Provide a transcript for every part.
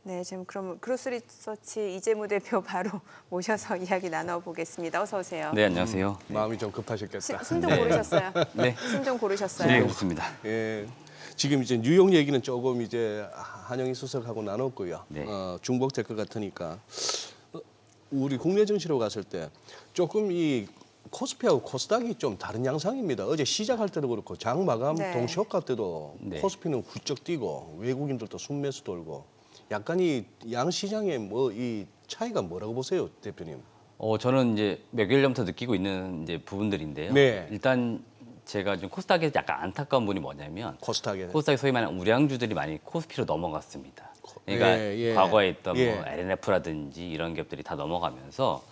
네, 지금 그럼 크로스리서치 이재무 대표 바로 모셔서 이야기 나눠보겠습니다. 어서 오세요. 네, 안녕하세요. 마음이 좀 급하셨겠다. 심 좀 네. 고르셨어요? 네. 심 좀 고르셨어요? 네, 그렇습니다. 예. 지금 이제 뉴욕 얘기는 조금 이제 한영희 수석하고 나눴고요. 네. 중복될 것 같으니까 우리 국내 정치로 갔을 때 조금 이 코스피하고 코스닥이 좀 다른 양상입니다. 어제 시작할 때도 그렇고 장 마감 네. 동시효과 때도 네. 코스피는 훌쩍 뛰고 외국인들도 순매수 돌고 약간 이 양 시장의 뭐 이 차이가 뭐라고 보세요, 대표님? 저는 이제 몇 개월 전부터 느끼고 있는 이제 부분들인데요. 네. 일단 제가 좀 코스닥에서 약간 안타까운 부분이 뭐냐면 코스닥에. 코스닥에 소위 말하는 우량주들이 많이 코스피로 넘어갔습니다. 그러니까 예. 과거에 있던 예. 뭐 LNF라든지 이런 기업들이 다 넘어가면서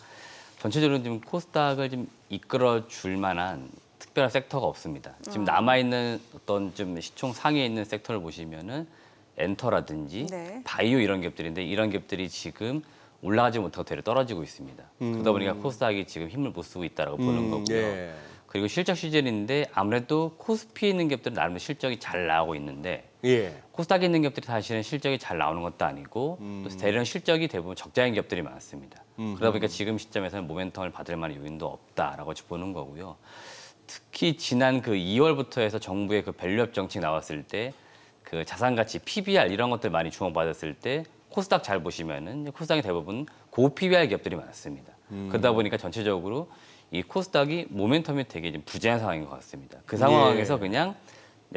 전체적으로 좀 코스닥을 좀 이끌어 줄 만한 특별한 섹터가 없습니다. 지금 남아 있는 어떤 좀 시총 상위에 있는 섹터를 보시면은 엔터라든지 네. 바이오 이런 기업들인데 이런 기업들이 지금 올라가지 못하고 되려 떨어지고 있습니다. 그러다 보니까 코스닥이 지금 힘을 못 쓰고 있다라고 보는 거고요. 예. 그리고 실적 시즌인데 아무래도 코스피에 있는 기업들은 나름대로 실적이 잘 나오고 있는데 예. 코스닥에 있는 기업들이 사실은 실적이 잘 나오는 것도 아니고 또 대략 실적이 대부분 적자인 기업들이 많습니다. 그러다 보니까 지금 시점에서는 모멘텀을 받을 만한 요인도 없다라고 보는 거고요. 특히 지난 그 2월부터 해서 정부의 그 밸류업 정책 나왔을 때 그 자산 가치 PBR 이런 것들 많이 주목받았을 때 코스닥 잘 보시면은 코스닥이 대부분 고 PBR 기업들이 많습니다. 그러다 보니까 전체적으로 이 코스닥이 모멘텀이 되게 좀 부재한 상황인 것 같습니다. 그 상황에서 예. 그냥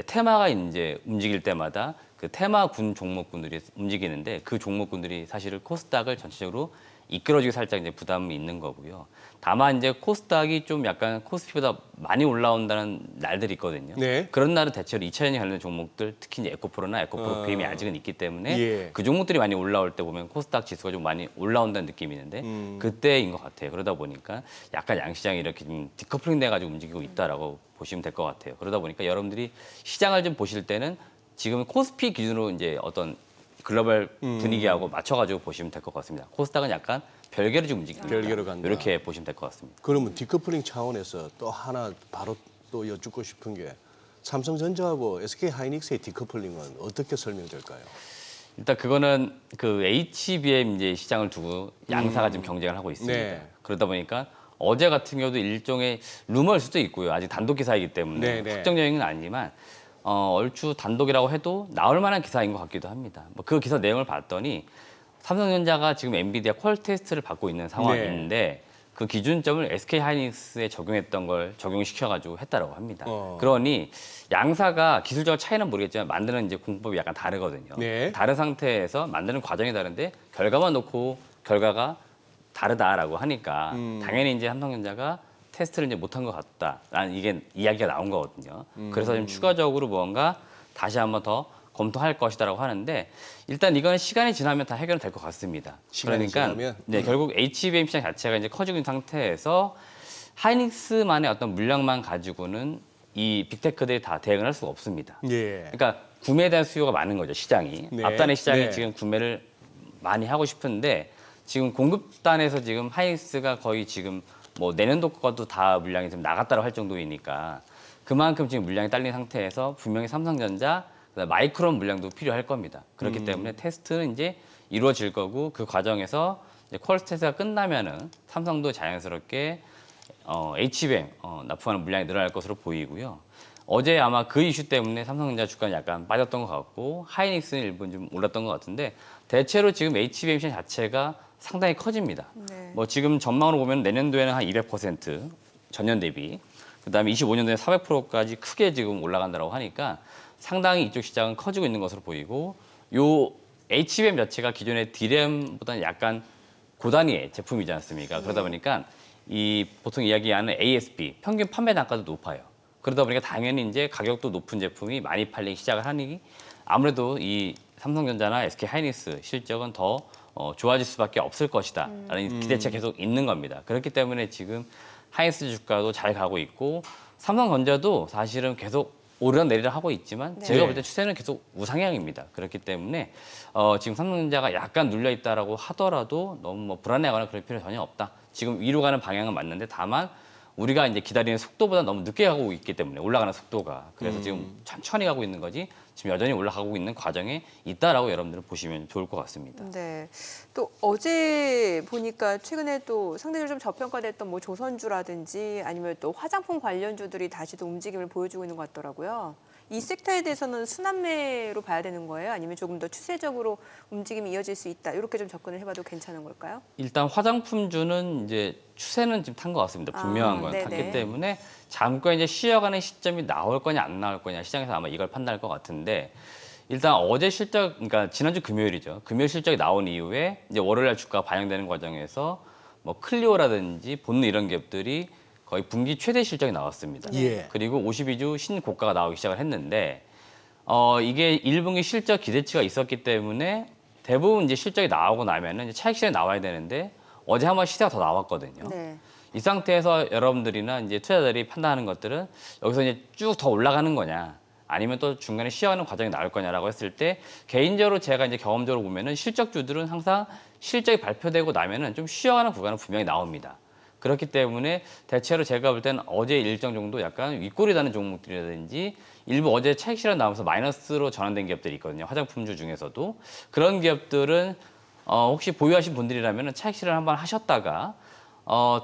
테마가 이제 움직일 때마다 그 테마군 종목군들이 움직이는데 그 종목군들이 사실은 코스닥을 전체적으로 이끌어주기 살짝 이제 부담이 있는 거고요. 다만 이제 코스닥이 좀 약간 코스피보다 많이 올라온다는 날들이 있거든요. 네. 그런 날은 대체로 2차전지 관련 종목들, 특히 이제 에코프로나 에코프로 BM이 아직은 있기 때문에 예. 그 종목들이 많이 올라올 때 보면 코스닥 지수가 좀 많이 올라온다는 느낌이 있는데 그때인 것 같아요. 그러다 보니까 약간 양시장이 이렇게 좀 디커플링 돼가지고 움직이고 있다라고 보시면 될 것 같아요. 그러다 보니까 여러분들이 시장을 좀 보실 때는 지금 코스피 기준으로 이제 어떤 글로벌 분위기하고 맞춰가지고 보시면 될 것 같습니다. 코스닥은 약간 별개로 좀 움직입니다. 별개로 간다. 이렇게 보시면 될 것 같습니다. 그러면 디커플링 차원에서 또 하나 바로 또 여쭙고 싶은 게 삼성전자하고 SK하이닉스의 디커플링은 어떻게 설명될까요? 일단 그거는 그 HBM 이제 시장을 두고 양사가 지금 경쟁을 하고 있습니다. 네. 그러다 보니까 어제 같은 경우도 일종의 루머일 수도 있고요. 아직 단독 기사이기 때문에 네. 확정적인 건 아니지만 얼추 단독이라고 해도 나올 만한 기사인 것 같기도 합니다. 뭐 그 기사 내용을 봤더니 삼성전자가 지금 엔비디아 퀄 테스트를 받고 있는 상황인데 그 기준점을 SK하이닉스에 적용했던 걸 적용시켜가지고 했다라고 합니다. 그러니 양사가 기술적 차이는 모르겠지만 만드는 이제 공법이 약간 다르거든요. 네. 다른 상태에서 만드는 과정이 다른데 결과만 놓고 결과가 다르다라고 하니까 당연히 이제 삼성전자가 테스트를 이제 못한 것 같다라는 이게 이야기가 나온 거거든요. 그래서 좀 추가적으로 뭔가 다시 한번 더 검토할 것이다라고 하는데 일단 이건 시간이 지나면 다 해결될 것 같습니다. 시간이 그러니까 지나면? 네, 결국 HBM 시장 자체가 이제 커지고 있는 상태에서 하이닉스만의 어떤 물량만 가지고는 이 빅테크들이 다 대응을 할 수가 없습니다. 예. 그러니까 구매에 대한 수요가 많은 거죠, 시장이. 네. 앞단의 시장이 네. 지금 구매를 많이 하고 싶은데 지금 공급단에서 지금 하이닉스가 거의 지금 뭐 내년도 것도 다 물량이 좀 나갔다고 할 정도이니까 그만큼 지금 물량이 딸린 상태에서 분명히 삼성전자, 그다음에 마이크론 물량도 필요할 겁니다. 그렇기 때문에 테스트는 이제 이루어질 거고 그 과정에서 이제 퀄 테스트가 끝나면은 삼성도 자연스럽게 HBM 납품하는 물량이 늘어날 것으로 보이고요. 어제 아마 그 이슈 때문에 삼성전자 주가는 약간 빠졌던 것 같고 하이닉스는 일부 좀 올랐던 것 같은데 대체로 지금 HBM 시장 자체가 상당히 커집니다. 네. 뭐 지금 전망으로 보면 내년도에는 한 200% 전년 대비, 그다음에 25년도에 400%까지 크게 지금 올라간다고 하니까 상당히 이쪽 시장은 커지고 있는 것으로 보이고 요 HBM 자체가 기존의 D램보다는 약간 고단위의 제품이지 않습니까? 그러다 보니까 이 보통 이야기하는 ASP 평균 판매 단가도 높아요. 그러다 보니까 당연히 이제 가격도 높은 제품이 많이 팔리기 시작을 하니 아무래도 이 삼성전자나 SK하이닉스 실적은 더 좋아질 수밖에 없을 것이다 라는 기대치가 계속 있는 겁니다. 그렇기 때문에 지금 하이닉스 주가도 잘 가고 있고 삼성전자도 사실은 계속 오르락내리락 하고 있지만 제가 볼 때 추세는 계속 우상향입니다. 그렇기 때문에 지금 삼성전자가 약간 눌려 있다라고 하더라도 너무 뭐 불안해하거나 그럴 필요 전혀 없다. 지금 위로 가는 방향은 맞는데 다만 우리가 이제 기다리는 속도보다 너무 늦게 가고 있기 때문에 올라가는 속도가 그래서 지금 천천히 가고 있는 거지 지금 여전히 올라가고 있는 과정에 있다라고 여러분들은 보시면 좋을 것 같습니다. 네. 또 어제 보니까 최근에 또 상대적으로 좀 저평가됐던 뭐 조선주라든지 아니면 또 화장품 관련주들이 다시 또 움직임을 보여주고 있는 것 같더라고요. 이 섹터에 대해서는 순환매로 봐야 되는 거예요? 아니면 조금 더 추세적으로 움직임이 이어질 수 있다. 이렇게 좀 접근을 해봐도 괜찮은 걸까요? 일단 화장품주는 이제 추세는 지금 탄 것 같습니다. 분명한 건 네네. 탔기 때문에 잠깐 이제 쉬어가는 시점이 나올 거냐 안 나올 거냐 시장에서 아마 이걸 판단할 것 같은데 일단 어제 실적, 그러니까 지난주 금요일이죠. 금요일 실적이 나온 이후에 이제 월요일날 주가가 반영되는 과정에서 뭐 클리오라든지 본느 이런 기업들이 거의 분기 최대 실적이 나왔습니다. 예. 그리고 52주 신고가가 나오기 시작을 했는데 이게 1분기 실적 기대치가 있었기 때문에 대부분 이제 실적이 나오고 나면은 이제 차익 실현이 나와야 되는데 어제 한번 시세가 더 나왔거든요. 네. 이 상태에서 여러분들이나 이제 투자자들이 판단하는 것들은 여기서 이제 쭉 더 올라가는 거냐 아니면 또 중간에 쉬어가는 과정이 나올 거냐라고 했을 때 개인적으로 제가 이제 경험적으로 보면은 실적주들은 항상 실적이 발표되고 나면은 좀 쉬어가는 구간은 분명히 나옵니다. 그렇기 때문에 대체로 제가 볼 때는 어제 일정 정도 약간 윗골이 나는 종목들이라든지 일부 어제 차익 실현 나오면서 마이너스로 전환된 기업들이 있거든요. 화장품주 중에서도 그런 기업들은 혹시 보유하신 분들이라면 차익 실현 한번 하셨다가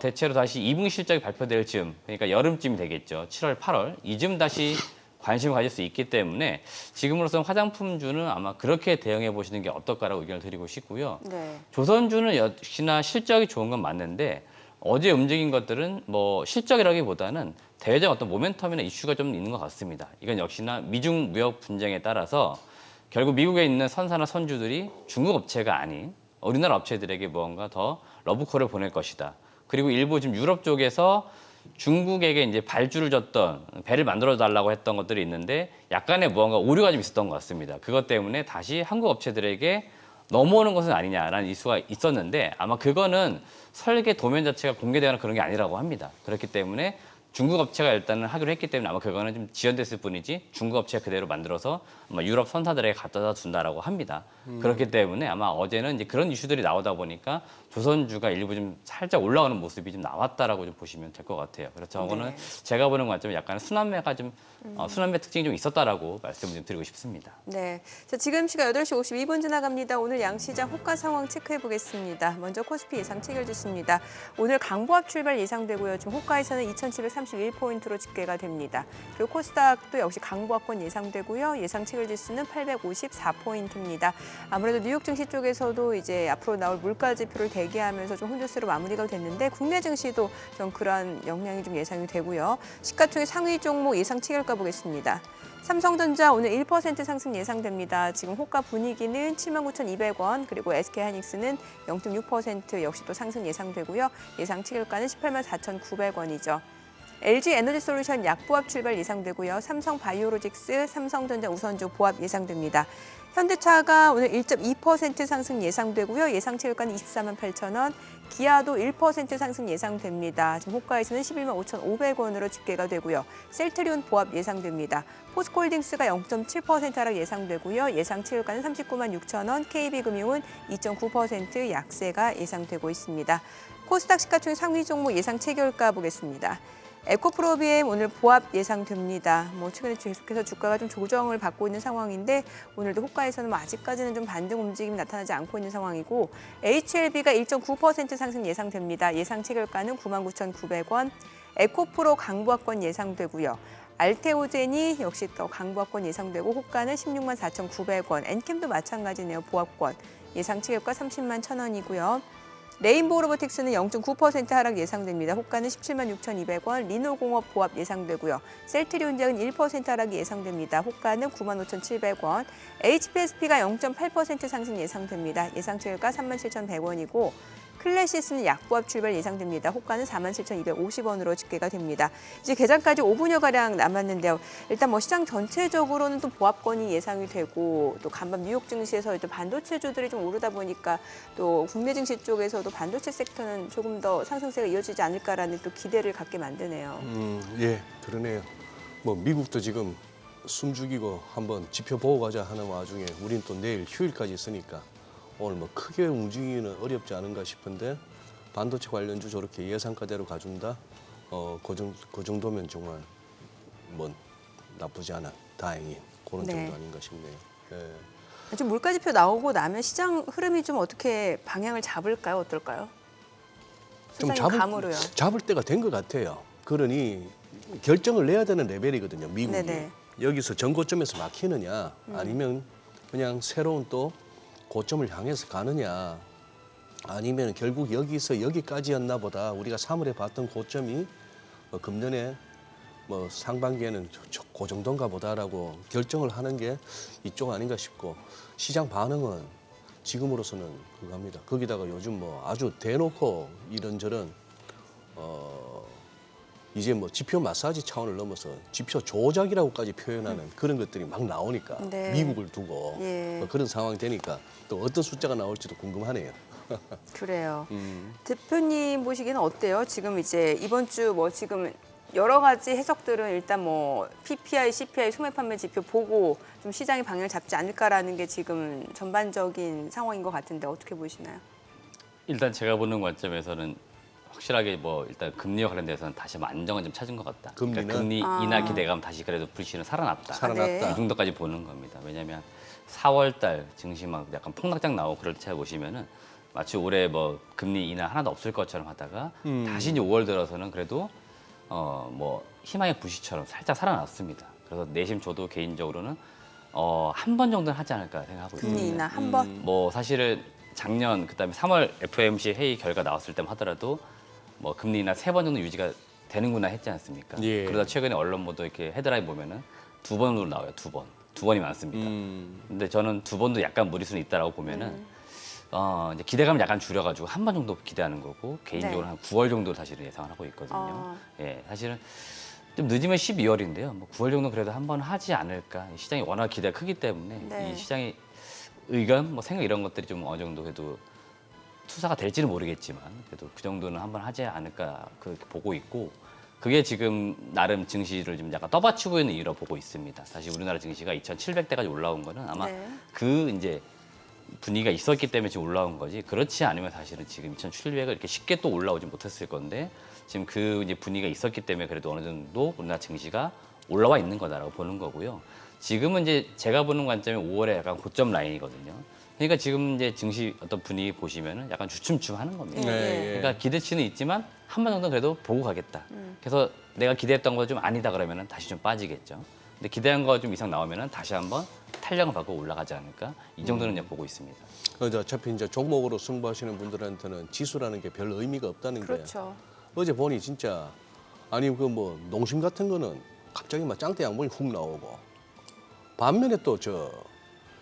대체로 다시 2분기 실적이 발표될 즈음, 그러니까 여름쯤이 되겠죠. 7월, 8월 이쯤 다시 관심을 가질 수 있기 때문에 지금으로서는 화장품주는 아마 그렇게 대응해 보시는 게 어떨까라고 의견을 드리고 싶고요. 네. 조선주는 역시나 실적이 좋은 건 맞는데 어제 움직인 것들은 뭐 실적이라기보다는 대외적 어떤 모멘텀이나 이슈가 좀 있는 것 같습니다. 이건 역시나 미중 무역 분쟁에 따라서 결국 미국에 있는 선사나 선주들이 중국 업체가 아닌 우리나라 업체들에게 무언가 더 러브콜을 보낼 것이다. 그리고 일부 지금 유럽 쪽에서 중국에게 이제 발주를 줬던 배를 만들어 달라고 했던 것들이 있는데 약간의 무언가 오류가 좀 있었던 것 같습니다. 그것 때문에 다시 한국 업체들에게 넘어오는 것은 아니냐라는 이슈가 있었는데 아마 그거는 설계 도면 자체가 공개되거나 그런 게 아니라고 합니다. 그렇기 때문에 중국 업체가 일단은 하기로 했기 때문에 아마 그거는 좀 지연됐을 뿐이지 중국 업체가 그대로 만들어서 아마 유럽 선사들에게 갖다 준다라고 합니다. 그렇기 때문에 아마 어제는 이제 그런 이슈들이 나오다 보니까 조선주가 일부 좀 살짝 올라오는 모습이 좀 나왔다라고 좀 보시면 될 것 같아요. 그래서 저거는 제가 보는 관점은 약간 순환매가 좀 순환매 특징이 좀 있었다라고 말씀을 좀 드리고 싶습니다. 네. 자, 지금 시각 8시 52분 지나갑니다. 오늘 양시장 호가 상황 체크해 보겠습니다. 먼저 코스피 예상 체결됐습니다. 오늘 강보합 출발 예상되고요. 지금 호가에서는 2,731포인트로 집계가 됩니다. 그리고 코스닥도 역시 강보합권 예상되고요. 예상 체결 지수는 854포인트입니다. 아무래도 뉴욕 증시 쪽에서도 이제 앞으로 나올 물가 지표를 대기하면서 좀 혼조세로 마무리가 됐는데 국내 증시도 좀 그런 영향이 좀 예상이 되고요. 시가총액 상위 종목 예상 체결가 보겠습니다. 삼성전자 오늘 1% 상승 예상됩니다. 지금 호가 분위기는 79,200원, 그리고 SK하이닉스는 0.6% 역시 또 상승 예상되고요. 예상 체결가는 184,900원이죠. LG에너지솔루션 약보합 출발 예상되고요. 삼성바이오로직스, 삼성전자 우선주 보합 예상됩니다. 현대차가 오늘 1.2% 상승 예상되고요. 예상 체결가는 24만 8천 원. 기아도 1% 상승 예상됩니다. 지금 호가에서는 11만 5,500원으로 집계가 되고요. 셀트리온 보합 예상됩니다. 포스코홀딩스가 0.7% 하락 예상되고요. 예상 체결가는 39만 6천 원. KB금융은 2.9% 약세가 예상되고 있습니다. 코스닥 시가총액 상위 종목 예상 체결가 보겠습니다. 에코프로비엠 오늘 보합 예상됩니다. 최근에 계속해서 주가가 좀 조정을 받고 있는 상황인데 오늘도 호가에서는 아직까지는 좀 반등 움직임이 나타나지 않고 있는 상황이고 HLB가 1.9% 상승 예상됩니다. 예상 체결가는 99,900원. 에코프로 강보합권 예상되고요. 알테오젠이 역시 또 강보합권 예상되고 호가는 16만 4,900원. 엔캠도 마찬가지네요. 보합권. 예상 체결가 30만 1,000원이고요. 레인보우 로보틱스는 0.9% 하락 예상됩니다. 호가는 17만 6,200원, 리노공업 보합 예상되고요. 셀트리온작은 1% 하락이 예상됩니다. 호가는 9만 5,700원, HPSP가 0.8% 상승 예상됩니다. 예상 체결가 3만 7,100원이고 클래시스는 약보합 출발 예상됩니다. 호가는 47,250원으로 집계가 됩니다. 이제 개장까지 5분여가량 남았는데요. 일단 시장 전체적으로는 또 보합권이 예상이 되고 또 간밤 뉴욕 증시에서 또 반도체주들이 좀 오르다 보니까 또 국내 증시 쪽에서도 반도체 섹터는 조금 더 상승세가 이어지지 않을까라는 또 기대를 갖게 만드네요. 예, 그러네요. 미국도 지금 숨죽이고 한번 지켜보고 가자 하는 와중에 우린 또 내일 휴일까지 있으니까 오늘 크게 움직이기는 어렵지 않은가 싶은데 반도체 관련주 저렇게 예상가대로 가준다? 그 정도면 정말 뭐 나쁘지 않아. 다행히 그런 네. 정도 아닌가 싶네요. 예. 좀 물가지표 나오고 나면 시장 흐름이 좀 어떻게 방향을 잡을까요? 어떨까요? 좀 소장님 감으로요. 잡을 때가 된 것 같아요. 그러니 결정을 내야 되는 레벨이거든요. 미국이. 네네. 여기서 전고점에서 막히느냐 아니면 그냥 새로운 또 고점을 향해서 가느냐 아니면 결국 여기서 여기까지였나 보다 우리가 3월에 봤던 고점이 금년에 뭐 상반기에는 그 정도인가 보다라고 결정을 하는 게 이쪽 아닌가 싶고 시장 반응은 지금으로서는 그겁니다. 거기다가 요즘 뭐 아주 대놓고 이런저런 이제 뭐 지표 마사지 차원을 넘어서 지표 조작이라고까지 표현하는 그런 것들이 막 나오니까 네. 미국을 두고 예. 뭐 그런 상황이 되니까 또 어떤 숫자가 나올지도 궁금하네요. 그래요. 대표님 보시기에는 어때요? 지금 이제 이번 주 뭐 지금 여러 가지 해석들은 일단 뭐 PPI, CPI 소매 판매 지표 보고 좀 시장의 방향을 잡지 않을까라는 게 지금 전반적인 상황인 것 같은데 어떻게 보시나요? 일단 제가 보는 관점에서는 확실하게 뭐 일단 금리와 관련돼서는 다시 한번 안정을 좀 찾은 것 같다. 금리는? 그러니까 금리 아. 인하 기대감 다시 그래도 불씨는 살아났다. 살아났다. 이 정도까지 보는 겁니다. 왜냐하면 4월달 증시 막 약간 폭락장 나오고 그럴 때 보시면은 마치 올해 뭐 금리 인하 하나도 없을 것처럼 하다가 다시 이제 5월 들어서는 그래도 뭐 희망의 불씨처럼 살짝 살아났습니다. 그래서 내심 저도 개인적으로는 한 번 정도는 하지 않을까 생각하고 있습니다. 금리 인하 한 번. 뭐 사실은 작년 그다음에 3월 FOMC 회의 결과 나왔을 때만 하더라도 뭐 금리 인하 3번 정도 유지가 되는구나 했지 않습니까? 예. 그러다 최근에 언론 보도 이렇게 헤드라인 보면은 2번으로 나와요. 2번. 2번이 많습니다. 근데 저는 2번도 약간 무리수는 있다라고 보면은 이제 기대감을 약간 줄여가지고 한 번 정도 기대하는 거고 개인적으로 네. 한 9월 정도 사실은 예상을 하고 있거든요. 아. 예, 사실은 좀 늦으면 12월인데요. 뭐 9월 정도 그래도 한 번 하지 않을까. 시장이 워낙 기대가 크기 때문에 네. 이 시장의 의견, 뭐 생각 이런 것들이 좀 어느 정도 그래도 투사가 될지는 모르겠지만 그래도 그 정도는 한번 하지 않을까 그렇게 보고 있고 그게 지금 나름 증시를 좀 약간 떠받치고 있는 이유로 보고 있습니다. 사실 우리나라 증시가 2,700대까지 올라온 거는 아마 네. 그 이제 분위기가 있었기 때문에 지금 올라온 거지 그렇지 않으면 사실은 지금 2,700을 이렇게 쉽게 또 올라오지 못했을 건데 지금 그 이제 분위기가 있었기 때문에 그래도 어느 정도 우리나라 증시가 올라와 있는 거다라고 보는 거고요. 지금은 이제 제가 보는 관점이 5월에 약간 고점 라인이거든요. 그러니까 지금 이제 증시 어떤 분위기 보시면은 약간 주춤추하는 겁니다. 네. 그러니까 기대치는 있지만 한 번 정도 그래도 보고 가겠다. 그래서 내가 기대했던 거 좀 아니다 그러면은 다시 좀 빠지겠죠. 근데 기대한 거 좀 이상 나오면은 다시 한번 탄력을 받고 올라가지 않을까? 이 정도는 그냥 보고 있습니다. 어차피 이제 종목으로 승부하시는 분들한테는 지수라는 게 별 의미가 없다는 게 그렇죠. 어제 보니 진짜 아니 그 뭐 농심 같은 거는 갑자기 막 짱대 양봉이 훅 나오고 반면에 또 저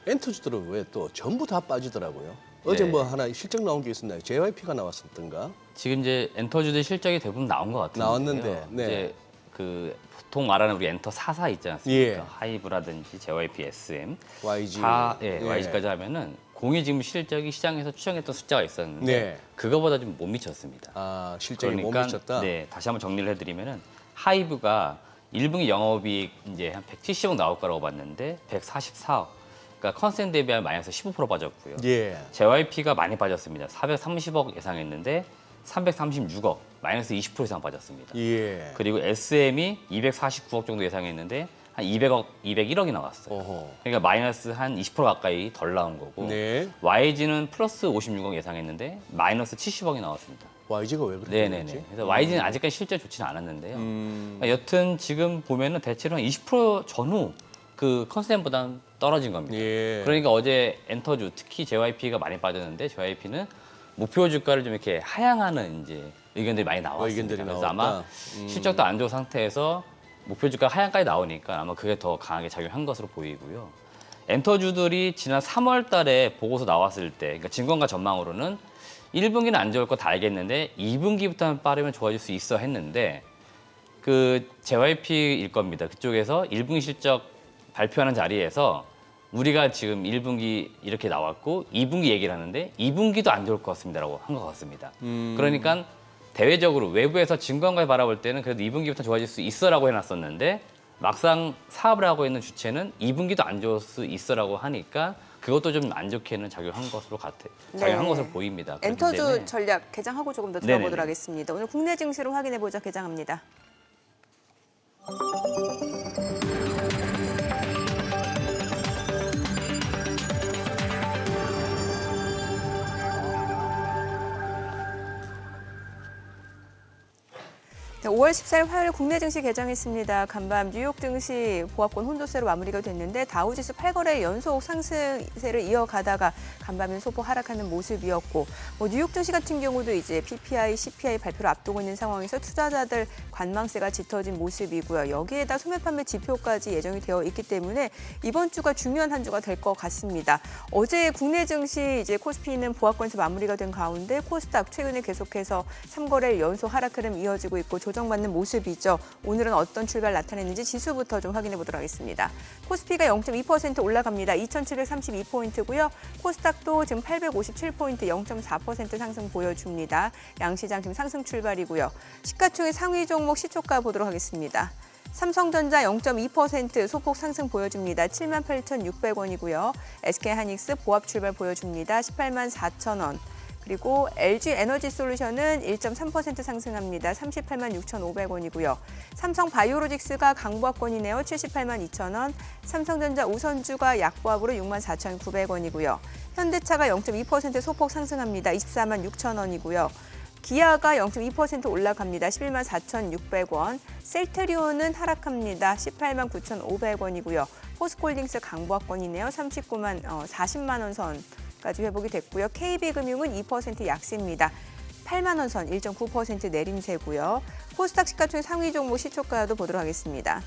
엔터주들은 왜 또 전부 다 빠지더라고요. 어제 네. 뭐 하나 실적 나온 게 있었나요? JYP가 나왔었던가? 지금 이제 엔터주들 실적이 대부분 나온 것 같은데요. 나왔는데, 네. 이제 그 보통 말하는 우리 엔터 4사 있지 않습니까? 예. 하이브라든지 JYP, SM, YG. 예, YG까지 하면은 공이 지금 실적이 시장에서 추정했던 숫자가 있었는데 네. 그거보다 좀 못 미쳤습니다. 아 실적이 못 그러니까 미쳤다. 네, 다시 한번 정리를 해드리면은 하이브가 1분기 영업이익 이제 한 170억 나올 거라고 봤는데 144억. 그러니까 컨센 대비하면 마이너스 15% 빠졌고요. 예. JYP가 많이 빠졌습니다. 430억 예상했는데 336억, 마이너스 20% 이상 빠졌습니다. 예. 그리고 SM이 249억 정도 예상했는데 한 200억, 201억이 나왔어요. 어허. 그러니까 마이너스 한 20% 가까이 덜 나온 거고 네. YG는 플러스 56억 예상했는데 마이너스 70억이 나왔습니다. YG가 왜 그렇게 네네네. 됐지? 그래서 YG는 아직까지 실제 좋지는 않았는데요. 그러니까 여튼 지금 보면은 대체로 한 20% 전후 그 컨센보다는 떨어진 겁니다. 예. 그러니까 어제 엔터주 특히 JYP가 많이 빠졌는데 JYP는 목표 주가를 좀 이렇게 하향하는 이제 의견들이 많이 나왔습니다. 의견들이 그래서 나왔다. 아마 실적도 안 좋은 상태에서 목표 주가 하향까지 나오니까 아마 그게 더 강하게 작용한 것으로 보이고요. 엔터주들이 지난 3월 달에 보고서 나왔을 때 그러니까 증권가 전망으로는 1분기는 안 좋을 거 다 알겠는데 2분기부터는 빠르면 좋아질 수 있어 했는데 그 JYP일 겁니다. 그쪽에서 1분기 실적 발표하는 자리에서 우리가 지금 1분기 이렇게 나왔고 2분기 얘기를 하는데 2분기도 안 좋을 것 같습니다라고 한 것 같습니다. 그러니까 대외적으로 외부에서 증권가에 바라볼 때는 그래도 2분기부터 좋아질 수 있어라고 해놨었는데 막상 사업을 하고 있는 주체는 2분기도 안 좋을 수 있어라고 하니까 그것도 좀 안 좋게는 작용한 것으로 네. 작용한 것으로 보입니다. 그렇기 엔터주 때문에 전략 개장하고 조금 더 네네네. 들어보도록 하겠습니다. 오늘 국내 증시를 확인해 보자 개장합니다. 네, 5월 14일 화요일 국내 증시 개장했습니다. 간밤 뉴욕 증시 보합권 혼조세로 마무리가 됐는데 다우지수 8거래 연속 상승세를 이어가다가 간밤엔 소폭 하락하는 모습이었고 뉴욕 증시 같은 경우도 이제 PPI, CPI 발표를 앞두고 있는 상황에서 투자자들 관망세가 짙어진 모습이고요. 여기에다 소매 판매 지표까지 예정이 되어 있기 때문에 이번 주가 중요한 한 주가 될 것 같습니다. 어제 국내 증시 이제 코스피는 보합권에서 마무리가 된 가운데 코스닥 최근에 계속해서 3거래일 연속 하락 흐름 이어지고 있고 조정받는 모습이죠. 오늘은 어떤 출발 나타냈는지 지수부터 좀 확인해 보도록 하겠습니다. 코스피가 0.2% 올라갑니다. 2,732포인트고요. 코스닥도 지금 857포인트 0.4% 상승 보여줍니다. 양시장 지금 상승 출발이고요. 시가총액 상위 종목 시초가 보도록 하겠습니다. 삼성전자 0.2% 소폭 상승 보여줍니다. 78,600원이고요. SK하이닉스 보합 출발 보여줍니다. 18만 4천원. 그리고 LG에너지솔루션은 1.3% 상승합니다. 38만 6,500원이고요. 삼성바이오로직스가 강보합권이네요. 78만 2천원. 삼성전자 우선주가 약보합으로 6만 4,900원이고요. 현대차가 0.2% 소폭 상승합니다. 24만 6천원이고요. 기아가 0.2% 올라갑니다. 11만 4,600원. 셀트리온은 하락합니다. 18만 9,500원이고요. 포스코홀딩스 강보합권이네요. 40만 원 선까지 회복이 됐고요. KB금융은 2% 약세입니다. 8만 원 선 1.9% 내림세고요. 코스닥 시가총액 상위 종목 시초가도 보도록 하겠습니다.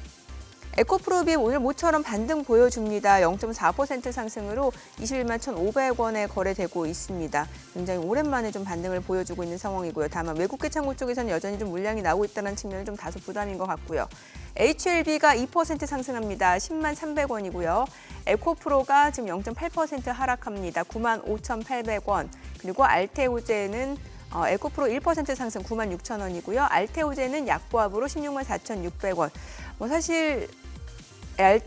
에코프로비엠 오늘 모처럼 반등 보여줍니다. 0.4% 상승으로 21만 1,500원에 거래되고 있습니다. 굉장히 오랜만에 좀 반등을 보여주고 있는 상황이고요. 다만 외국계 창구 쪽에서는 여전히 좀 물량이 나오고 있다는 측면은 좀 다소 부담인 것 같고요. HLB가 2% 상승합니다. 10만 300원이고요. 에코프로가 지금 0.8% 하락합니다. 9만 5,800원. 그리고 알테오제는 에코프로 1% 상승 9만 6천원이고요. 알테오제는 약보합으로 16만 4,600원. 사실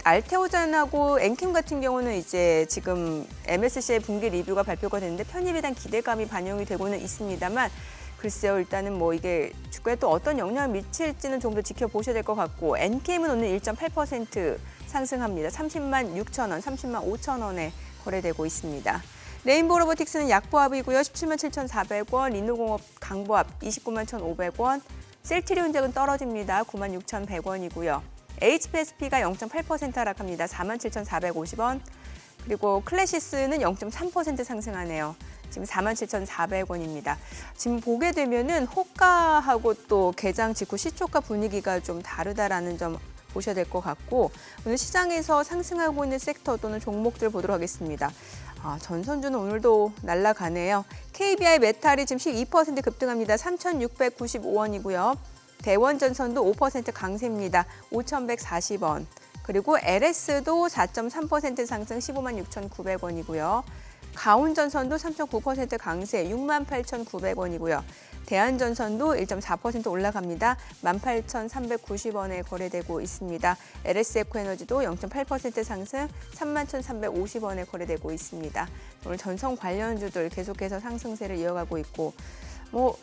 알테오젠하고 엔캠 같은 경우는 이제 지금 MSCI 분기 리뷰가 발표가 됐는데 편입에 대한 기대감이 반영이 되고는 있습니다만 글쎄요, 일단은 이게 주가에 또 어떤 영향을 미칠지는 좀 더 지켜보셔야 될 것 같고 엔캠은 오늘 1.8% 상승합니다. 30만 6천원, 30만 5천원에 거래되고 있습니다. 레인보우 로보틱스는 약보합이고요. 17만 7,400원, 리노공업 강보합 29만 1,500원, 셀트리온작은 떨어집니다. 9만 6,100원이고요. HPSP가 0.8% 하락합니다. 4만 7,450원. 그리고 클래시스는 0.3% 상승하네요. 지금 4만 7,400원입니다. 지금 보게 되면은 호가하고 또 개장 직후 시초가 분위기가 좀 다르다라는 점 보셔야 될 것 같고 오늘 시장에서 상승하고 있는 섹터 또는 종목들 보도록 하겠습니다. 전선주는 오늘도 날아가네요. KBI 메탈이 지금 12% 급등합니다. 3,695원이고요. 대원전선도 5% 강세입니다. 5,140원. 그리고 LS도 4.3% 상승 15만 6,900원이고요. 가온전선도 3.9% 강세 6만 8,900원이고요. 대한전선도 1.4% 올라갑니다. 18,390원에 거래되고 있습니다. LS에코에너지도 0.8% 상승 31,350원에 거래되고 있습니다. 오늘 전선 관련주들 계속해서 상승세를 이어가고 있고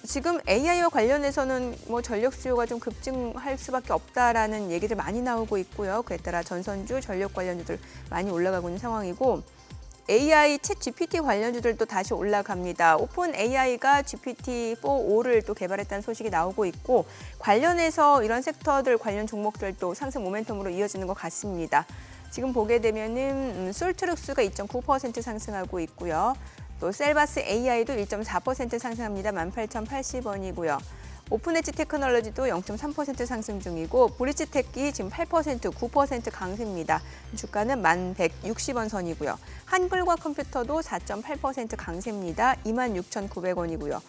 지금 AI와 관련해서는 전력 수요가 좀 급증할 수밖에 없다라는 얘기들 많이 나오고 있고요. 그에 따라 전선주, 전력 관련주들 많이 올라가고 있는 상황이고 AI 챗 GPT 관련주들도 다시 올라갑니다. 오픈 AI가 GPT-4.5를 또 개발했다는 소식이 나오고 있고 관련해서 이런 섹터들 관련 종목들도 상승 모멘텀으로 이어지는 것 같습니다. 지금 보게 되면은 솔트룩스가 2.9% 상승하고 있고요. 또 셀바스 AI도 1.4% 상승합니다. 18,080원이고요. 오픈엣지 테크놀로지도 0.3% 상승 중이고 브릿지텍이 지금 8%, 9% 강세입니다. 주가는 1,160원 선이고요. 한글과 컴퓨터도 4.8% 강세입니다. 26,900원이고요.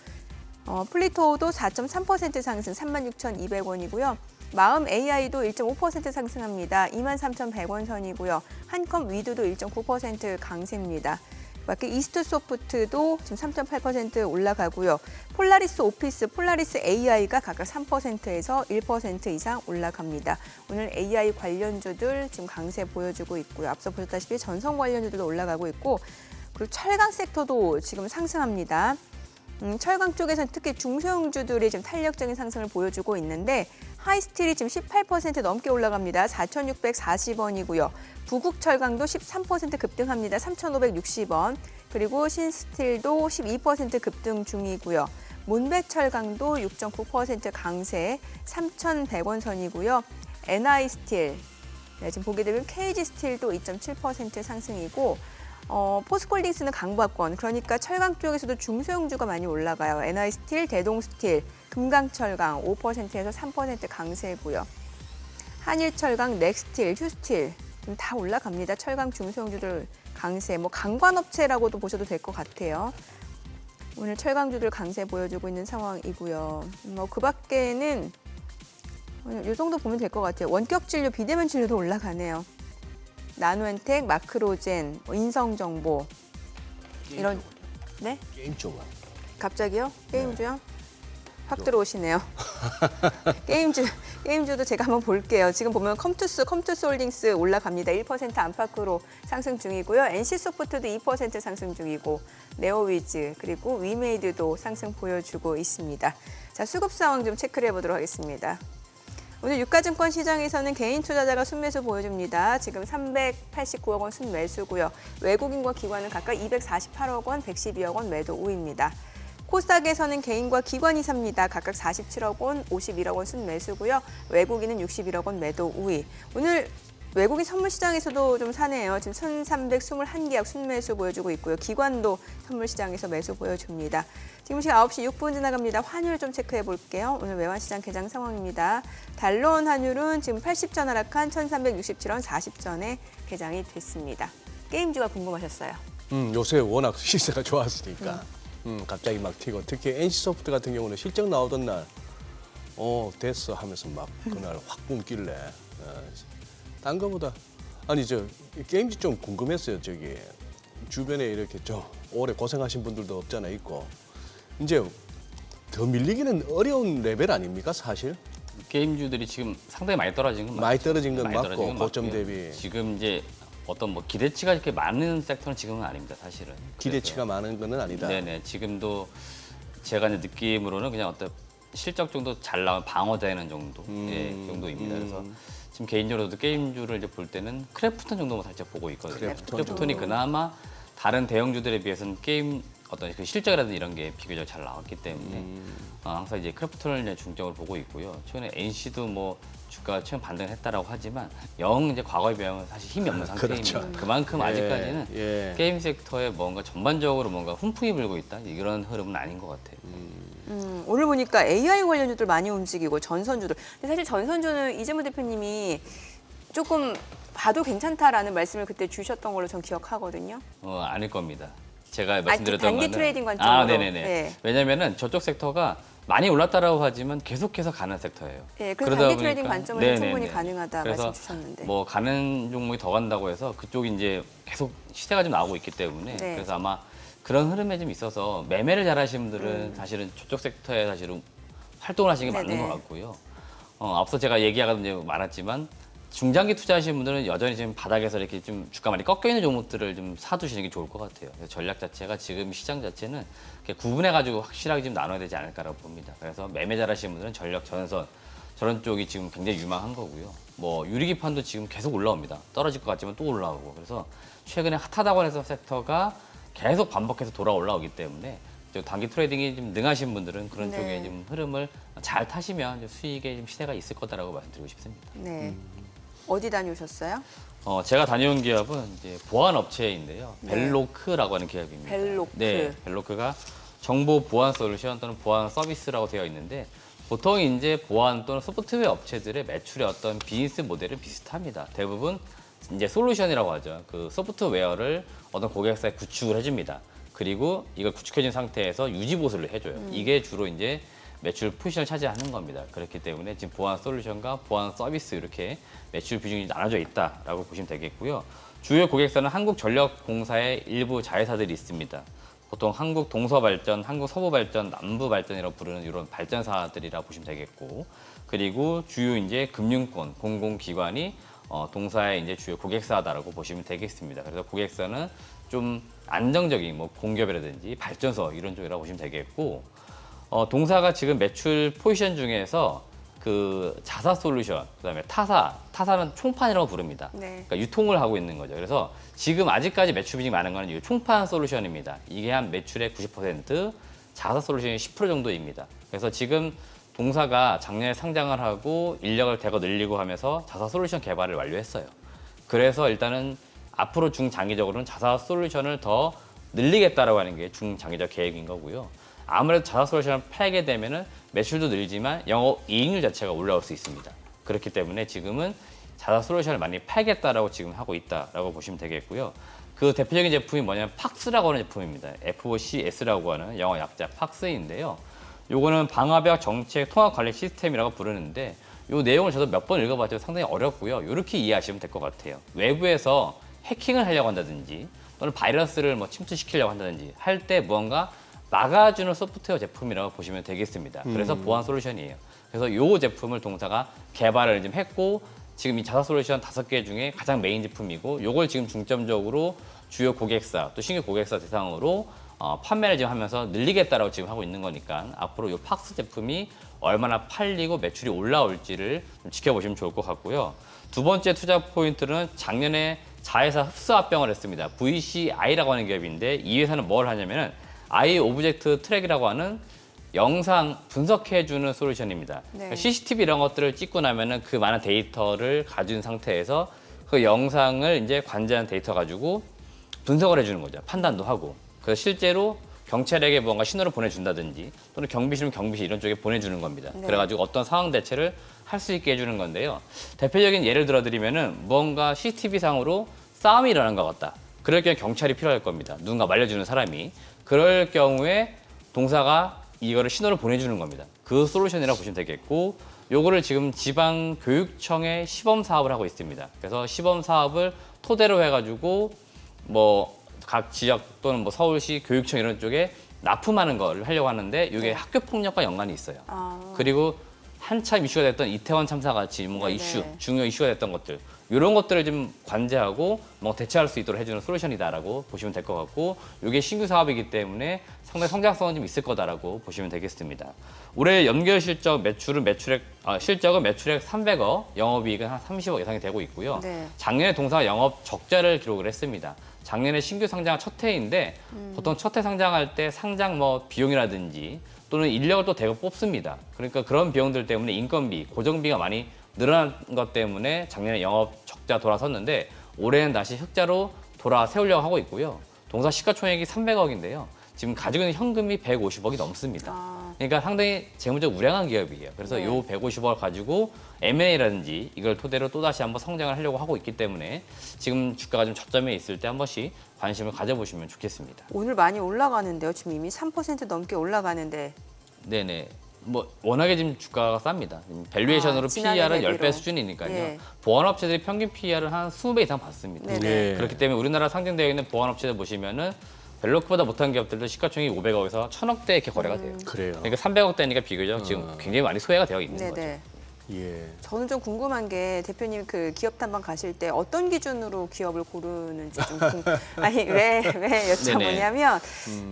플리토도 4.3% 상승 36,200원이고요. 마음 AI도 1.5% 상승합니다. 23,100원 선이고요. 한컴 위드도 1.9% 강세입니다. 맞게 이스트 소프트도 지금 3.8% 올라가고요. 폴라리스 오피스, 폴라리스 AI가 각각 3%에서 1% 이상 올라갑니다. 오늘 AI 관련주들 지금 강세 보여주고 있고요. 앞서 보셨다시피 전선 관련주들도 올라가고 있고 그리고 철강 섹터도 지금 상승합니다. 철강 쪽에서는 특히 중소형주들이 지금 탄력적인 상승을 보여주고 있는데 하이스틸이 지금 18% 넘게 올라갑니다. 4,640원이고요. 부국철강도 13% 급등합니다. 3,560원. 그리고 신스틸도 12% 급등 중이고요. 몬베철강도 6.9% 강세 3,100원 선이고요. NI스틸, 지금 보게 되면 KG스틸도 2.7% 상승이고 포스콜딩스는 강박권, 그러니까 철강 쪽에서도 중소형주가 많이 올라가요. NI스틸, 대동스틸, 금강철강 5%에서 3% 강세고요. 한일철강, 넥스틸, 휴스틸 다 올라갑니다. 철강 중소형주들 강세, 강관업체라고도 보셔도 될 것 같아요. 오늘 철강주들 강세 보여주고 있는 상황이고요. 그 밖에는 이 정도 보면 될 것 같아요. 원격 진료, 비대면 진료도 올라가네요. 나노엔텍, 마크로젠, 인성정보 이런 네? 게임 쪽은 갑자기요? 게임주요? 확 들어오시네요. 게임주도 제가 한번 볼게요. 지금 보면 컴투스 홀딩스 올라갑니다. 1% 안팎으로 상승 중이고요. NC소프트도 2% 상승 중이고 네오위즈 그리고 위메이드도 상승 보여주고 있습니다. 자, 수급 상황 좀 체크를 해보도록 하겠습니다. 오늘 유가증권 시장에서는 개인 투자자가 순매수 보여줍니다. 지금 389억 원 순매수고요. 외국인과 기관은 각각 248억 원, 112억 원 매도 우입니다. 코스닥에서는 개인과 기관이 삽니다. 각각 47억 원, 51억 원 순매수고요. 외국인은 61억 원 매도 우위. 오늘 외국인 선물 시장에서도 좀 사네요. 지금 1,321계약 순매수 보여주고 있고요. 기관도 선물 시장에서 매수 보여줍니다. 지금 시각 9시 6분 지나갑니다. 환율 좀 체크해 볼게요. 오늘 외환시장 개장 상황입니다. 달러원 환율은 지금 80전 하락한 1,367원 40전에 개장이 됐습니다. 게임주가 궁금하셨어요. 요새 워낙 시세가 좋았으니까 갑자기 막 튀고 특히 NC소프트 같은 경우는 실적 나오던 날 됐어 하면서 막 그날 확 뿜길래 딴 거보다 아니 저 게임지 좀 궁금했어요. 저기 주변에 이렇게 좀 오래 고생하신 분들도 없잖아 있고 이제 더 밀리기는 어려운 레벨 아닙니까 사실? 게임주들이 지금 상당히 많이 떨어진 건 많이 맞죠. 떨어진 건 많이 맞고 떨어진 건 고점 맞고요. 대비 지금 이제 어떤 기대치가 이렇게 많은 섹터는 지금은 아닙니다, 사실은. 기대치가 많은 거는 아니다. 네네. 지금도 제가 이제 느낌으로는 그냥 어떤 실적 정도 잘 나온 방어되는 정도, 정도입니다. 그래서 지금 개인적으로도 게임주를 이제 볼 때는 크래프톤 정도만 살짝 보고 있거든요. 크래프톤이 그나마 다른 대형주들에 비해서는 게임 어떤 그 실적이라든지 이런 게 비교적 잘 나왔기 때문에 항상 이제 크래프톤을 이제 중점으로 보고 있고요. 최근에 NC도 주가가 최근 반등했다라고 하지만 영 이제 과거에 비하면 사실 힘이 없는 상태입니다. 그렇죠. 그만큼 아직까지는 예. 게임 섹터에 뭔가 전반적으로 뭔가 훈풍이 불고 있다 이런 흐름은 아닌 것 같아요. 오늘 보니까 AI 관련주들 많이 움직이고 전선주들. 근데 사실 전선주는 이재무 대표님이 조금 봐도 괜찮다라는 말씀을 그때 주셨던 걸로 전 기억하거든요. 아닐 겁니다. 제가 말씀드렸던 단기 거는 트레이딩 관점으로. 네네네. 네. 왜냐면은 저쪽 섹터가 많이 올랐다라고 하지만 계속해서 가는 섹터예요. 네, 그래서 단기 트레이딩 관점은 충분히 가능하다 그래서 말씀 주셨는데. 가는 종목이 더 간다고 해서 그쪽이 이제 계속 시세가 좀 나오고 있기 때문에 네. 그래서 아마 그런 흐름에 좀 있어서 매매를 잘하시는 분들은 사실은 저쪽 섹터에 사실은 활동을 하시는 게 맞는 네네. 것 같고요. 앞서 제가 얘기하고 이제 많았지만 중장기 투자하시는 분들은 여전히 지금 바닥에서 이렇게 좀 주가 많이 꺾여 있는 종목들을 좀 사두시는 게 좋을 것 같아요. 그래서 전략 자체가 지금 시장 자체는 이렇게 구분해가지고 확실하게 좀 나눠야 되지 않을까라고 봅니다. 그래서 매매 잘하시는 분들은 전력, 전선 저런 쪽이 지금 굉장히 유망한 거고요. 유리기판도 지금 계속 올라옵니다. 떨어질 것 같지만 또 올라오고 그래서 최근에 핫하다고 해서 섹터가 계속 반복해서 돌아 올라오기 때문에 단기 트레이딩이 좀 능하신 분들은 그런 네. 쪽에 좀 흐름을 잘 타시면 수익에 좀 시세가 있을 거다라고 말씀드리고 싶습니다. 네. 어디 다녀오셨어요? 제가 다녀온 기업은 이제 보안 업체인데요. 네. 벨로크라고 하는 기업입니다. 벨로크. 네, 벨로크가 정보 보안 솔루션 또는 보안 서비스라고 되어 있는데 보통 이제 보안 또는 소프트웨어 업체들의 매출의 어떤 비즈니스 모델은 비슷합니다. 대부분 이제 솔루션이라고 하죠. 그 소프트웨어를 어떤 고객사에 구축을 해줍니다. 그리고 이걸 구축해준 상태에서 유지 보수를 해줘요. 이게 주로 이제 매출 포지션을 차지하는 겁니다. 그렇기 때문에 지금 보안 솔루션과 보안 서비스 이렇게 매출 비중이 나눠져 있다라고 보시면 되겠고요. 주요 고객사는 한국전력공사의 일부 자회사들이 있습니다. 보통 한국동서발전, 한국서부발전, 남부발전이라고 부르는 이런 발전사들이라 보시면 되겠고, 그리고 주요 이제 금융권, 공공기관이 동사의 이제 주요 고객사다라고 보시면 되겠습니다. 그래서 고객사는 좀 안정적인 뭐 공기업이라든지 발전소 이런 쪽이라고 보시면 되겠고, 동사가 지금 매출 포지션 중에서 그 자사 솔루션, 그다음에 타사는 총판이라고 부릅니다. 네. 그러니까 유통을 하고 있는 거죠. 그래서 지금 아직까지 매출 비중이 많은 거는 이 총판 솔루션입니다. 이게 한 매출의 90%, 자사 솔루션이 10% 정도입니다. 그래서 지금 동사가 작년에 상장을 하고 인력을 대거 늘리고 하면서 자사 솔루션 개발을 완료했어요. 그래서 일단은 앞으로 중장기적으로는 자사 솔루션을 더 늘리겠다라고 하는 게 중장기적 계획인 거고요. 아무래도 자사 솔루션을 팔게 되면은 매출도 늘지만 영업 이익률 자체가 올라올 수 있습니다. 그렇기 때문에 지금은 자사 솔루션을 많이 팔겠다라고 지금 하고 있다라고 보시면 되겠고요. 그 대표적인 제품이 뭐냐면 팍스라고 하는 제품입니다. FOCS라고 하는 영어 약자 팍스인데요. 요거는 방화벽 정책 통합 관리 시스템이라고 부르는데 요 내용을 저도 몇 번 읽어봤지만 상당히 어렵고요. 이렇게 이해하시면 될 것 같아요. 외부에서 해킹을 하려고 한다든지 또는 바이러스를 뭐 침투시키려고 한다든지 할 때 무언가 막아주는 소프트웨어 제품이라고 보시면 되겠습니다. 그래서 보안 솔루션이에요. 그래서 이 제품을 동사가 개발을 좀 했고 지금 이 자사 솔루션 5개 중에 가장 메인 제품이고 이걸 지금 중점적으로 주요 고객사 또 신규 고객사 대상으로 판매를 지금 하면서 늘리겠다라고 지금 하고 있는 거니까 앞으로 이 팍스 제품이 얼마나 팔리고 매출이 올라올지를 좀 지켜보시면 좋을 것 같고요. 두 번째 투자 포인트는 작년에 자회사 흡수 합병을 했습니다. VCI라고 하는 기업인데 이 회사는 뭘 하냐면은 아이 오브젝트 트랙이라고 하는 영상 분석해주는 솔루션입니다. 네. 그러니까 CCTV 이런 것들을 찍고 나면은 그 많은 데이터를 가진 상태에서 그 영상을 이제 관제한 데이터 가지고 분석을 해주는 거죠. 판단도 하고. 그래서 실제로 경찰에게 뭔가 신호를 보내준다든지 또는 경비실은 경비실 이런 쪽에 보내주는 겁니다. 네. 그래가지고 어떤 상황 대처를 할 수 있게 해주는 건데요. 대표적인 예를 들어드리면은 뭔가 CCTV 상으로 싸움이 일어난 것 같다. 그럴 경우 경찰이 필요할 겁니다. 누군가 말려주는 사람이. 그럴 경우에 동사가 이거를 신호를 보내주는 겁니다. 그 솔루션이라고 보시면 되겠고 요거를 지금 지방교육청에 시범 사업을 하고 있습니다. 그래서 시범 사업을 토대로 해가지고 뭐 각 지역 또는 뭐 서울시 교육청 이런 쪽에 납품하는 걸 하려고 하는데 이게 학교 폭력과 연관이 있어요. 그리고 한참 이슈가 됐던 이태원 참사 같이 뭔가 네네. 이슈, 중요 이슈가 됐던 것들 이런 것들을 좀 관제하고 뭐 대처할 수 있도록 해주는 솔루션이다라고 보시면 될 것 같고 이게 신규 사업이기 때문에 상당히 성장성은 좀 있을 거다라고 보시면 되겠습니다. 올해 연결 실적 실적은 매출액 300억, 영업이익은 한 30억 예상이 되고 있고요. 네. 작년에 동사가 영업 적자를 기록을 했습니다. 작년에 신규 상장 첫 해인데 보통 첫 해 상장할 때 상장 뭐 비용이라든지 또는 인력을 또 대거 뽑습니다. 그러니까 그런 비용들 때문에 인건비, 고정비가 많이 늘어난 것 때문에 작년에 영업 적자 돌아섰는데 올해는 다시 흑자로 돌아세우려고 하고 있고요. 동사 시가총액이 300억인데요. 지금 가지고 있는 현금이 150억이 넘습니다. 그러니까 상당히 재무적 우량한 기업이에요. 그래서 네. 요 150억을 가지고 M&A라든지 이걸 토대로 또다시 한번 성장을 하려고 하고 있기 때문에 지금 주가가 좀 저점에 있을 때 한 번씩 관심을 가져보시면 좋겠습니다. 오늘 많이 올라가는데요. 지금 이미 3% 넘게 올라가는데. 네네. 뭐 워낙에 지금 주가가 쌉니다. 밸류에이션으로 지난해 PER은 대비로. 10배 수준이니까요. 예. 보안업체들이 평균 PER은 한 20배 이상 받습니다. 네네. 네. 그렇기 때문에 우리나라 상장되어 있는 보안업체들 보시면은 벨로크보다 못한 기업들도 시가총액이 500억에서 1000억대 이렇게 거래가 돼요. 그래요. 그러니까 300억대니까 비교적 지금 굉장히 많이 소외가 되어 있는 거죠. 네네. 예. 저는 좀 궁금한 게 대표님 그 기업 탐방 가실 때 어떤 기준으로 기업을 고르는지 좀 아니 왜 여쭤보냐면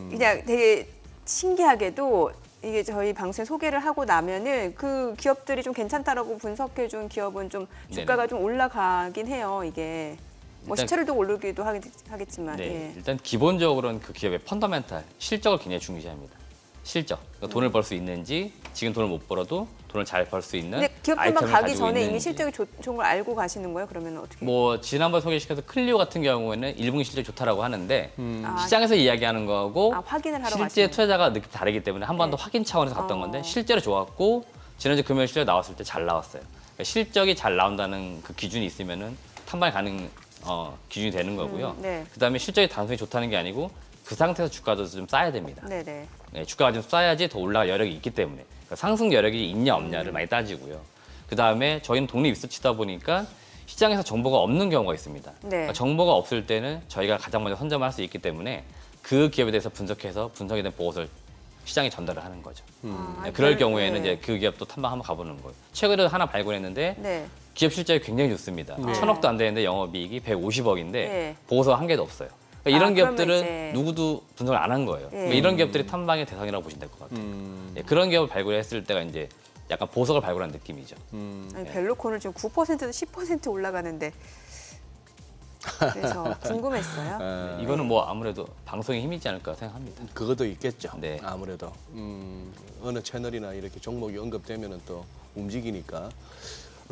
그냥 되게 신기하게도 이게 저희 방송에 소개를 하고 나면은 그 기업들이 좀 괜찮다라고 분석해 준 기업은 좀 주가가 네네. 좀 올라가긴 해요. 이게 뭐 일단- 시체를 두고 오르기도 하겠지만 네, 예. 일단 기본적으로는 그 기업의 펀더멘탈, 실적을 굉장히 중시합니다. 실적, 그러니까 돈을 벌 수 있는지, 지금 돈을 못 벌어도 돈을 잘 벌 수 있는 근데 기업 탐방 아이템을 가기 가지고 전에 이미 있는지. 실적이 좋은 걸 알고 가시는 거예요? 그러면 어떻게? 뭐 지난번 소개시켜서 클리오 같은 경우에는 1분기 실적이 좋다라고 하는데 아, 시장에서 이야기하는 거하고 확인을 하러 실제 가시는 투자자가 느낌 다르기 때문에 한 번 더 네. 확인 차원에서 갔던 어. 건데 실제로 좋았고 지난주 금요일 실적 나왔을 때 잘 나왔어요. 그러니까 실적이 잘 나온다는 그 기준이 있으면은 탐방이 가능 기준이 되는 거고요. 네. 그다음에 실적이 단순히 좋다는 게 아니고 그 상태에서 주가도 좀 싸야 됩니다. 네네. 네, 주가가 좀 싸야지 더 올라갈 여력이 있기 때문에 그러니까 상승 여력이 있냐 없냐를 많이 따지고요. 그 다음에 저희는 독립 리서치다 보니까 시장에서 정보가 없는 경우가 있습니다. 네. 그러니까 정보가 없을 때는 저희가 가장 먼저 선점을 할 수 있기 때문에 그 기업에 대해서 분석해서 분석이 된 보고서를 시장에 전달을 하는 거죠. 네, 그럴 경우에는 네. 이제 그 기업도 탐방 한번 가보는 거예요. 최근에 하나 발굴했는데 네. 기업 실적이 굉장히 좋습니다. 네. 1,000억도 안 되는데 영업이익이 150억인데 네. 보고서 한 개도 없어요. 그러니까 이런 그러면 기업들은 이제- 누구도 분석을 안 한 거예요. 그러니까 이런 기업들이 탐방의 대상이라고 보시면 될 것 같아요. 예, 그런 기업을 발굴했을 때가 이제 약간 보석을 발굴한 느낌이죠. 아니, 벨로콘을 지금 9%도 10% 올라가는데 그래서 궁금했어요. 아, 이거는 뭐 아무래도 방송의 힘이지 않을까 생각합니다. 그것도 있겠죠. 네. 아무래도 어느 채널이나 이렇게 종목이 언급되면은 또 움직이니까.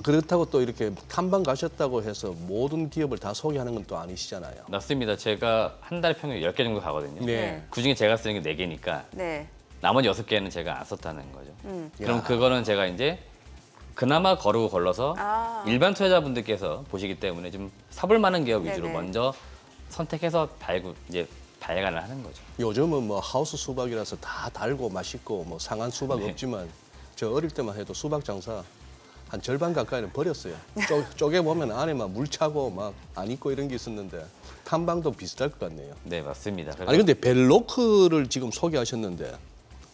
그렇다고 또 이렇게 탐방 가셨다고 해서 모든 기업을 다 소개하는 건 또 아니시잖아요. 맞습니다. 제가 한 달에 평균 10개 정도 가거든요. 네. 그중에 제가 쓰는 게 4개니까 네. 나머지 6개는 제가 안 썼다는 거죠. 그럼 야. 그거는 제가 이제 그나마 거르고 걸러서 아. 일반 투자자분들께서 보시기 때문에 좀 사볼 만한 기업 위주로 네네. 먼저 선택해서 발간을 하는 거죠. 요즘은 뭐 하우스 수박이라서 다 달고 맛있고 뭐 상한 수박 네. 없지만 저 어릴 때만 해도 수박 장사 한 절반 가까이는 버렸어요. 쪼개 보면 안에만 물 차고 막 안 익고 이런 게 있었는데 탐방도 비슷할 것 같네요. 네, 맞습니다. 그래서 아니 근데 벨로크를 지금 소개하셨는데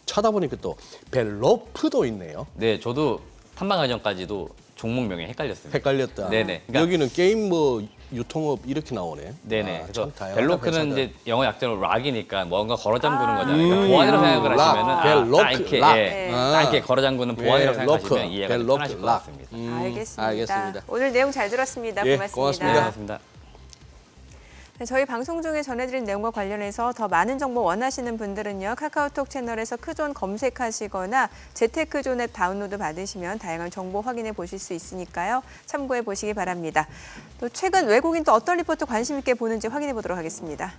찾아보니까 또 벨로프도 있네요. 네, 저도 탐방 과정까지도 종목명이 헷갈렸습니다. 헷갈렸다. 네네. 그러니까- 여기는 게임 뭐 유통업 이렇게 나오네. 네네. 아, 그래서 참 다양하다, 벨로크는 회사들. 이제 영어 약자로 락이니까 뭔가 걸어 잠그는 거잖아요. 음. 그러니까 보안이라고 생각을 락, 하시면은 벨로크, 딱 이렇게 락. 예, 아. 딱 이렇게 걸어 잠그는 보안이라고 예, 생각하시면 로크, 이해가 좀 벨로크, 편하실 것 락. 같습니다. 알겠습니다. 알겠습니다. 오늘 내용 잘 들었습니다. 예, 고맙습니다. 고맙습니다. 네, 고맙습니다. 네, 저희 방송 중에 전해드린 내용과 관련해서 더 많은 정보 원하시는 분들은요. 카카오톡 채널에서 크존 검색하시거나 재테크존 앱 다운로드 받으시면 다양한 정보 확인해 보실 수 있으니까요. 참고해 보시기 바랍니다. 또 최근 외국인 또 어떤 리포트 관심 있게 보는지 확인해 보도록 하겠습니다.